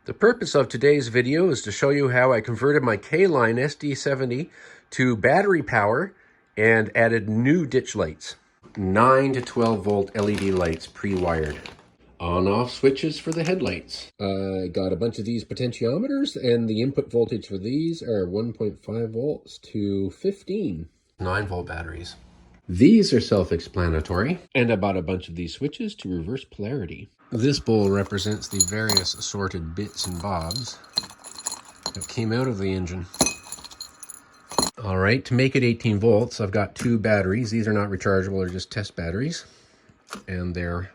The purpose of today's video is to show you how I converted my K-Line SD70 to battery power and added new ditch lights. 9 to 12 volt LED lights pre-wired. On-off switches for the headlights. I got a bunch of these potentiometers, and the input voltage for these are 1.5 volts to 15. 9 volt batteries. These are self-explanatory, and I bought a bunch of these switches to reverse polarity. This bowl represents the various assorted bits and bobs that came out of the engine. All right, to make it 18 volts, I've got 2 batteries. These are not rechargeable, they're just test batteries, and they're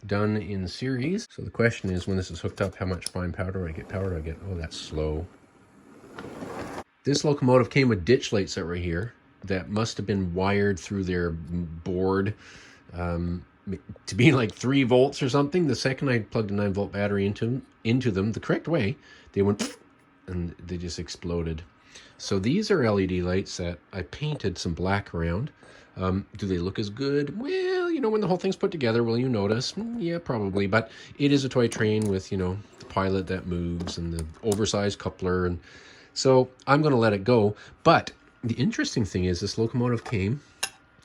done in series. So the question is, when this is hooked up, how much fine powder do I get? Oh, that's slow. This locomotive came with ditch lights that were here that must have been wired through their board to be like 3 volts or something. The second I plugged a 9 volt battery into them the correct way, they went and they just exploded. So these are LED lights that I painted some black around. Do they look as good? Well, you know, when the whole thing's put together, will you notice? Yeah, probably. But it is a toy train with, you know, the pilot that moves and the oversized coupler. And so I'm going to let it go. But the interesting thing is this locomotive came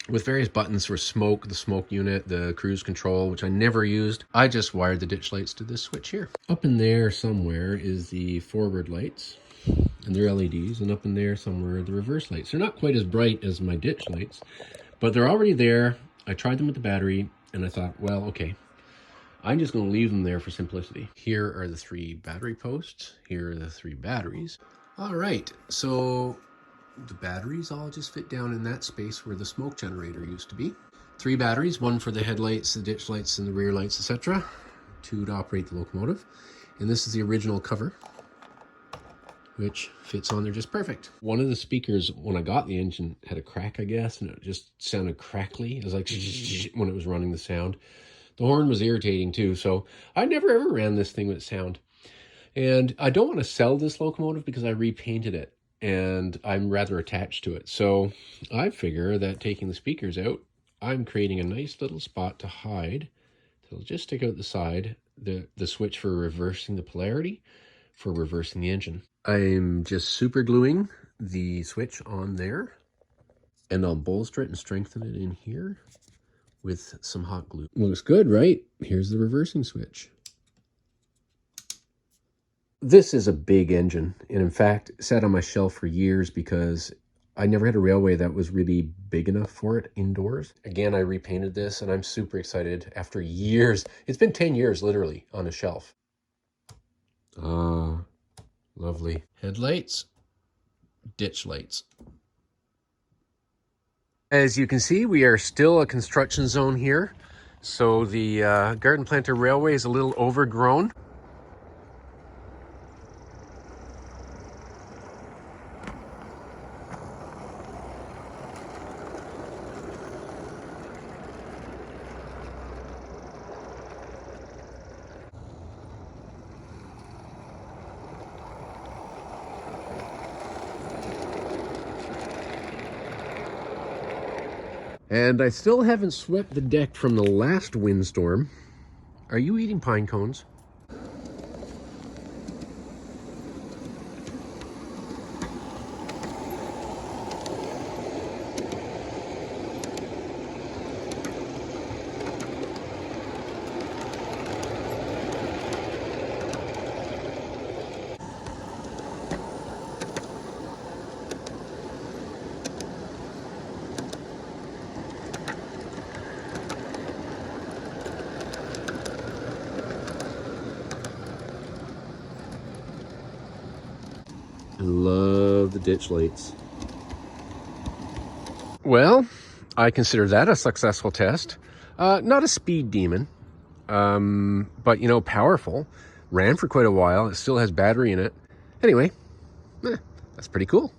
with various buttons for smoke, the smoke unit, the cruise control, which I never used. I just wired the ditch lights to this switch here. Up in there somewhere is the forward lights, and they're LEDs, and up in there somewhere are the reverse lights. They're not quite as bright as my ditch lights, but they're already there. I tried them with the battery, and I thought, well, okay, I'm just going to leave them there for simplicity. Here are the 3 battery posts. Here are the 3 batteries. All right, so the batteries all just fit down in that space where the smoke generator used to be. 3 batteries, 1 for the headlights, the ditch lights, and the rear lights, etc. 2 to operate the locomotive. And this is the original cover, which fits on there just perfect. One of the speakers, when I got the engine, had a crack, I guess, and it just sounded crackly. It was like when it was running the sound. The horn was irritating too, so I never ever ran this thing with sound. And I don't want to sell this locomotive because I repainted it, and I'm rather attached to it. So I figure that taking the speakers out, I'm creating a nice little spot to hide. It'll just stick out the side, the switch for reversing the polarity, for reversing the engine. I'm just super gluing the switch on there, and I'll bolster it and strengthen it in here with some hot glue. Looks good, right? Here's the reversing switch. This is a big engine, and in fact, sat on my shelf for years because I never had a railway that was really big enough for it indoors. Again, I repainted this, and I'm super excited after years. It's been 10 years, literally, on a shelf. Ah, lovely. Headlights, ditch lights. As you can see, we are still a construction zone here. So the Garden Planter Railway is a little overgrown. And I still haven't swept the deck from the last windstorm. Are you eating pine cones? I love the ditch lights. Well, I consider that a successful test. Not a speed demon, but, you know, powerful. Ran for quite a while. It still has battery in it. Anyway, that's pretty cool.